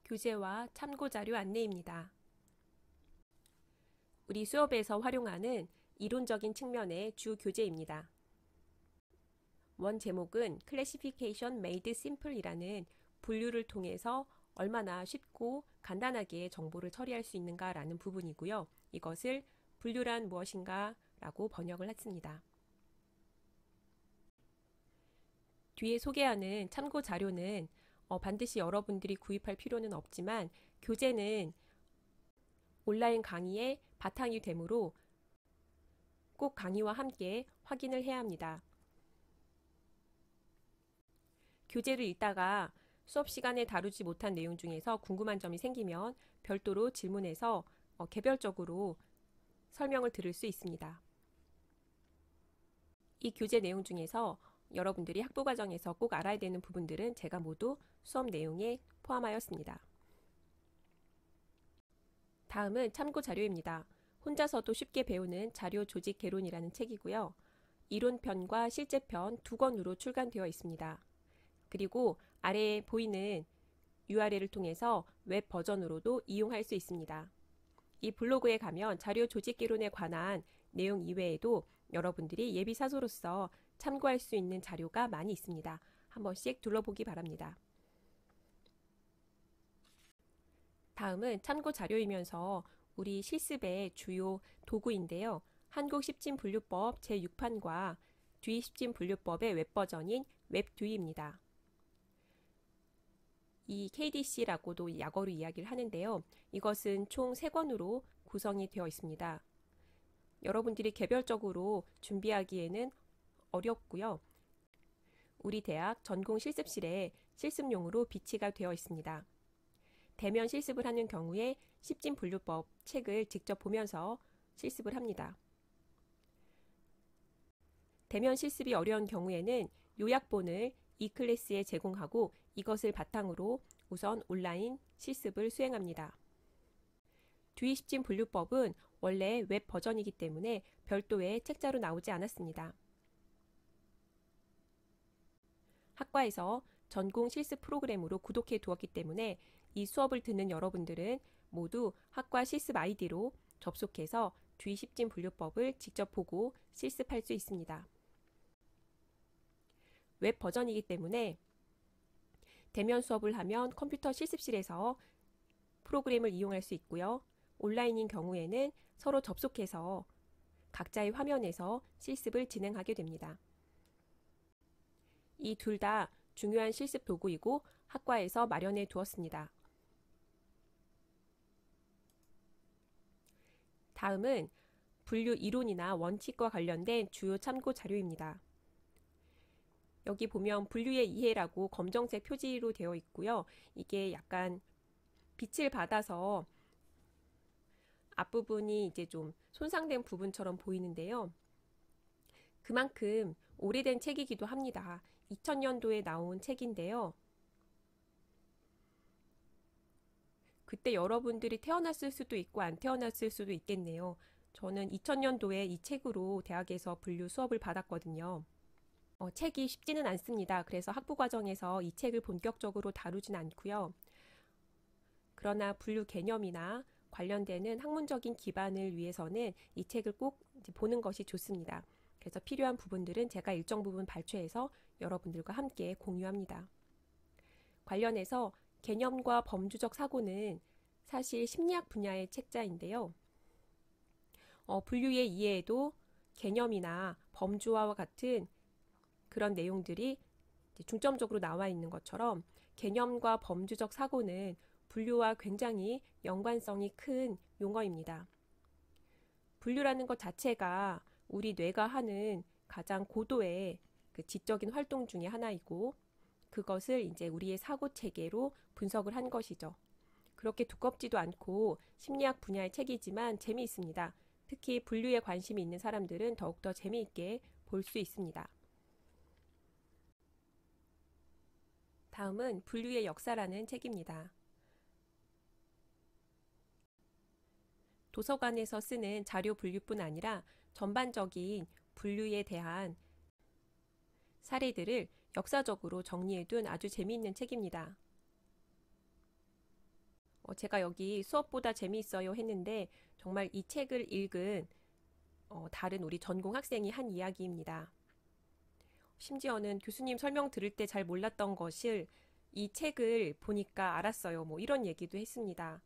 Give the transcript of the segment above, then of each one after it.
교재와 참고자료 안내입니다. 우리 수업에서 활용하는 이론적인 측면의 주 교재입니다. 원 제목은 Classification Made Simple이라는 분류를 통해서 얼마나 쉽고 간단하게 정보를 처리할 수 있는가라는 부분이고요. 이것을 분류란 무엇인가 라고 번역을 했습니다. 뒤에 소개하는 참고 자료는 반드시 여러분들이 구입할 필요는 없지만 교재는 온라인 강의의 바탕이 되므로 꼭 강의와 함께 확인을 해야 합니다. 교재를 읽다가 수업 시간에 다루지 못한 내용 중에서 궁금한 점이 생기면 별도로 질문해서 개별적으로 설명을 들을 수 있습니다. 이 교재 내용 중에서 여러분들이 학부 과정에서 꼭 알아야 되는 부분들은 제가 모두 수업 내용에 포함하였습니다. 다음은 참고 자료입니다. 혼자서도 쉽게 배우는 자료 조직 개론이라는 책이고요. 이론편과 실제편 두 권으로 출간되어 있습니다. 그리고 아래에 보이는 URL을 통해서 웹 버전으로도 이용할 수 있습니다. 이 블로그에 가면 자료 조직 개론에 관한 내용 이외에도 여러분들이 예비 사서로서 참고할 수 있는 자료가 많이 있습니다. 한 번씩 둘러보기 바랍니다. 다음은 참고 자료이면서 우리 실습의 주요 도구인데요. 한국 십진분류법 제6판과 듀이 십진분류법의 웹버전인 웹듀이입니다. 이 KDC라고도 약어로 이야기를 하는데요. 이것은 총 3권으로 구성이 되어 있습니다. 여러분들이 개별적으로 준비하기에는 어렵고요. 우리 대학 전공 실습실에 실습용으로 비치가 되어 있습니다. 대면 실습을 하는 경우에 십진분류법 책을 직접 보면서 실습을 합니다. 대면 실습이 어려운 경우에는 요약본을 이클래스에 제공하고 이것을 바탕으로 우선 온라인 실습을 수행합니다. 듀이 십진분류법은 원래 웹 버전이기 때문에 별도의 책자로 나오지 않았습니다. 학과에서 전공 실습 프로그램으로 구독해 두었기 때문에 이 수업을 듣는 여러분들은 모두 학과 실습 아이디로 접속해서 듀이 십진분류법을 직접 보고 실습할 수 있습니다. 웹 버전이기 때문에 대면 수업을 하면 컴퓨터 실습실에서 프로그램을 이용할 수 있고요. 온라인인 경우에는 서로 접속해서 각자의 화면에서 실습을 진행하게 됩니다. 이 둘 다 중요한 실습 도구이고 학과에서 마련해 두었습니다. 다음은 분류 이론이나 원칙과 관련된 주요 참고 자료입니다. 여기 보면 분류의 이해라고 검정색 표지로 되어 있고요. 이게 약간 빛을 받아서 앞부분이 이제 좀 손상된 부분처럼 보이는데요. 그만큼 오래된 책이기도 합니다. 2000년도에 나온 책인데요. 그때 여러분들이 태어났을 수도 있고 안 태어났을 수도 있겠네요. 저는 2000년도에 이 책으로 대학에서 분류 수업을 받았거든요. 책이 쉽지는 않습니다. 그래서 학부 과정에서 이 책을 본격적으로 다루진 않고요. 그러나 분류 개념이나 관련되는 학문적인 기반을 위해서는 이 책을 꼭 보는 것이 좋습니다. 그래서 필요한 부분들은 제가 일정 부분 발췌해서 여러분들과 함께 공유합니다. 관련해서 개념과 범주적 사고는 사실 심리학 분야의 책자인데요. 분류의 이해에도 개념이나 범주와 같은 그런 내용들이 중점적으로 나와 있는 것처럼 개념과 범주적 사고는 분류와 굉장히 연관성이 큰 용어입니다. 분류라는 것 자체가 우리 뇌가 하는 가장 고도의 그 지적인 활동 중에 하나이고 그것을 이제 우리의 사고 체계로 분석을 한 것이죠. 그렇게 두껍지도 않고 심리학 분야의 책이지만 재미있습니다. 특히 분류에 관심이 있는 사람들은 더욱더 재미있게 볼 수 있습니다. 다음은 분류의 역사라는 책입니다. 도서관에서 쓰는 자료 분류뿐 아니라 전반적인 분류에 대한 사례들을 역사적으로 정리해둔 아주 재미있는 책입니다. 제가 여기 수업보다 재미있어요 했는데 정말 이 책을 읽은 다른 우리 전공 학생이 한 이야기입니다. 심지어는 교수님 설명 들을 때 잘 몰랐던 것을 이 책을 보니까 알았어요. 뭐 이런 얘기도 했습니다.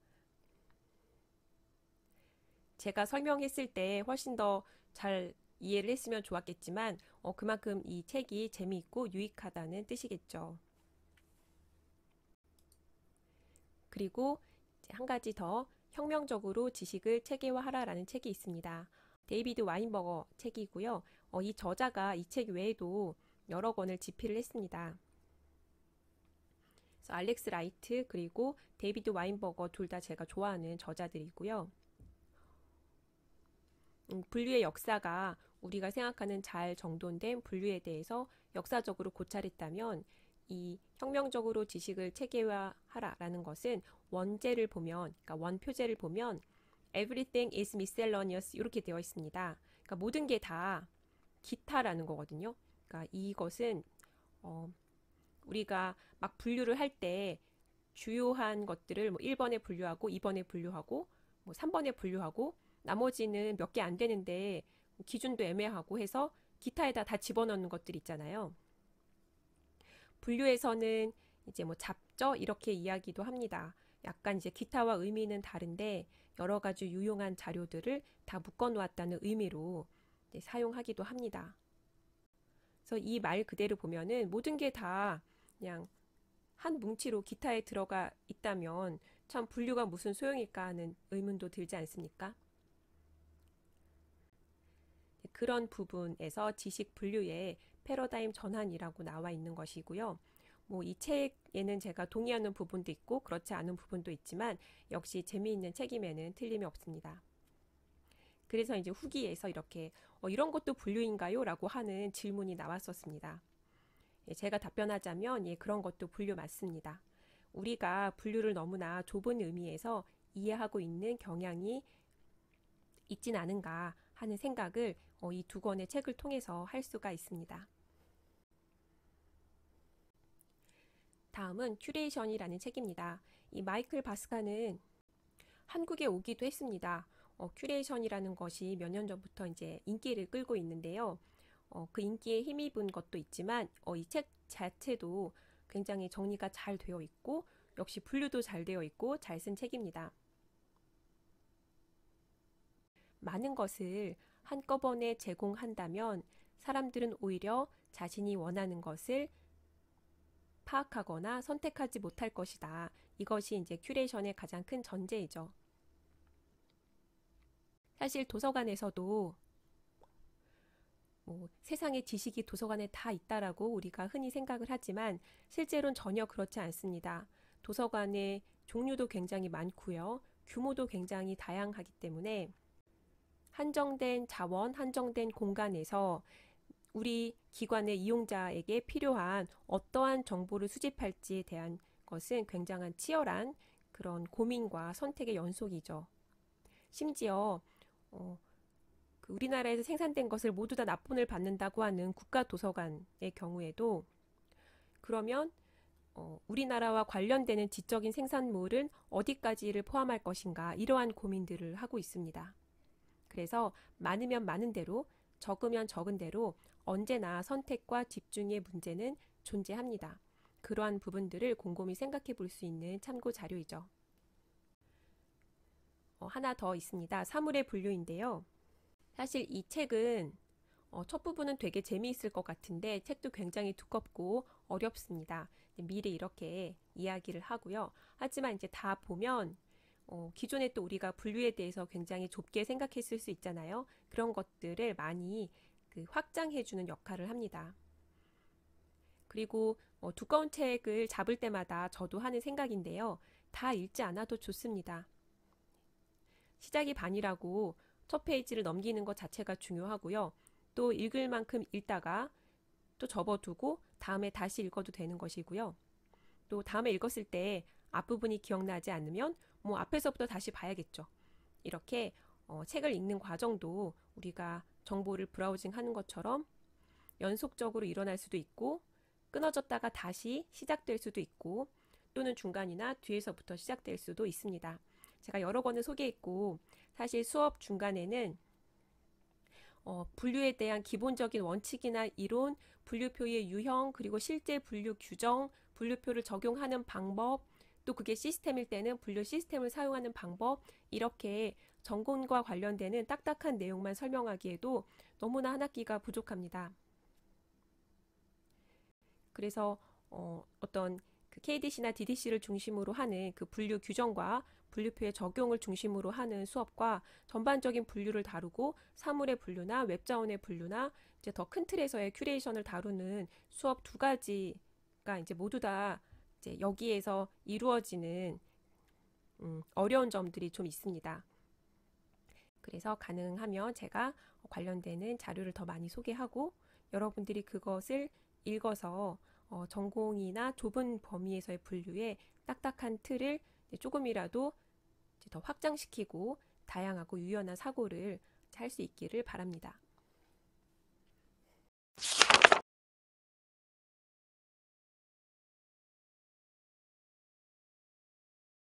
제가 설명했을 때 훨씬 더 잘 이해를 했으면 좋았겠지만 그만큼 이 책이 재미있고 유익하다는 뜻이겠죠. 그리고 한 가지 더 혁명적으로 지식을 체계화하라라는 책이 있습니다. 데이비드 와인버거 책이고요. 이 저자가 이 책 외에도 여러 권을 집필을 했습니다. 그래서 알렉스 라이트 그리고 데이비드 와인버거 둘 다 제가 좋아하는 저자들이고요. 분류의 역사가 우리가 생각하는 잘 정돈된 분류에 대해서 역사적으로 고찰했다면 이 혁명적으로 지식을 체계화하라라는 것은 원제를 보면, 그러니까 원표제를 보면 everything is miscellaneous 이렇게 되어 있습니다. 그러니까 모든 게 다 기타라는 거거든요. 그러니까 이것은 우리가 막 분류를 할 때 주요한 것들을 뭐 1번에 분류하고 2번에 분류하고 뭐 3번에 분류하고 나머지는 몇 개 안 되는데 기준도 애매하고 해서 기타에다 다 집어넣는 것들 있잖아요. 분류에서는 이제 뭐 잡저 이렇게 이야기도 합니다. 약간 이제 기타와 의미는 다른데 여러 가지 유용한 자료들을 다 묶어 놓았다는 의미로 사용하기도 합니다. 그래서 이 말 그대로 보면은 모든 게 다 그냥 한 뭉치로 기타에 들어가 있다면 참 분류가 무슨 소용일까 하는 의문도 들지 않습니까? 그런 부분에서 지식 분류의 패러다임 전환이라고 나와 있는 것이고요. 뭐 이 책에는 제가 동의하는 부분도 있고 그렇지 않은 부분도 있지만 역시 재미있는 책임에는 틀림이 없습니다. 그래서 이제 후기에서 이렇게 이런 것도 분류인가요? 라고 하는 질문이 나왔었습니다. 제가 답변하자면 그런 것도 분류 맞습니다. 우리가 분류를 너무나 좁은 의미에서 이해하고 있는 경향이 있진 않은가 하는 생각을 이 두 권의 책을 통해서 할 수가 있습니다. 다음은 큐레이션이라는 책입니다. 이 마이클 바스카는 한국에 오기도 했습니다. 큐레이션이라는 것이 몇 년 전부터 이제 인기를 끌고 있는데요. 그 인기에 힘입은 것도 있지만 이 책 자체도 굉장히 정리가 잘 되어 있고 역시 분류도 잘 되어 있고 잘 쓴 책입니다. 많은 것을 한꺼번에 제공한다면 사람들은 오히려 자신이 원하는 것을 파악하거나 선택하지 못할 것이다. 이것이 이제 큐레이션의 가장 큰 전제이죠. 사실 도서관에서도 세상의 지식이 도서관에 다 있다라고 우리가 흔히 생각을 하지만 실제로는 전혀 그렇지 않습니다. 도서관의 종류도 굉장히 많고요. 규모도 굉장히 다양하기 때문에 한정된 자원, 한정된 공간에서 우리 기관의 이용자에게 필요한 어떠한 정보를 수집할지에 대한 것은 굉장한 치열한 그런 고민과 선택의 연속이죠. 심지어 그 우리나라에서 생산된 것을 모두 다 납본을 받는다고 하는 국가도서관의 경우에도 그러면 우리나라와 관련되는 지적인 생산물은 어디까지를 포함할 것인가 이러한 고민들을 하고 있습니다. 그래서 많으면 많은 대로 적으면 적은 대로 언제나 선택과 집중의 문제는 존재합니다. 그러한 부분들을 곰곰이 생각해 볼 수 있는 참고 자료이죠. 하나 더 있습니다. 사물의 분류인데요. 사실 이 책은 첫 부분은 되게 재미있을 것 같은데 책도 굉장히 두껍고 어렵습니다. 미리 이렇게 이야기를 하고요. 하지만 이제 다 보면 기존에 또 우리가 분류에 대해서 굉장히 좁게 생각했을 수 있잖아요. 그런 것들을 많이 확장해주는 역할을 합니다. 그리고 두꺼운 책을 잡을 때마다 저도 하는 생각인데요. 다 읽지 않아도 좋습니다. 시작이 반이라고 첫 페이지를 넘기는 것 자체가 중요하고요. 또 읽을 만큼 읽다가 또 접어두고 다음에 다시 읽어도 되는 것이고요. 또 다음에 읽었을 때 앞부분이 기억나지 않으면 앞에서부터 다시 봐야겠죠. 이렇게 책을 읽는 과정도 우리가 정보를 브라우징 하는 것처럼 연속적으로 일어날 수도 있고 끊어졌다가 다시 시작될 수도 있고 또는 중간이나 뒤에서부터 시작될 수도 있습니다. 제가 여러 번을 소개했고 사실 수업 중간에는 분류에 대한 기본적인 원칙이나 이론, 분류표의 유형, 그리고 실제 분류 규정, 분류표를 적용하는 방법, 또 그게 시스템일 때는 분류 시스템을 사용하는 방법, 이렇게 전공과 관련되는 딱딱한 내용만 설명하기에도 너무나 한 학기가 부족합니다. 그래서 어떤 그 KDC나 DDC를 중심으로 하는 그 분류 규정과 분류표의 적용을 중심으로 하는 수업과 전반적인 분류를 다루고 사물의 분류나 웹자원의 분류나 이제 더 큰 틀에서의 큐레이션을 다루는 수업 두 가지가 이제 모두 다 이제 여기에서 이루어지는 어려운 점들이 좀 있습니다. 그래서 가능하면 제가 관련되는 자료를 더 많이 소개하고 여러분들이 그것을 읽어서 전공이나 좁은 범위에서의 분류에 딱딱한 틀을 조금이라도 더 확장시키고 다양하고 유연한 사고를 할 수 있기를 바랍니다.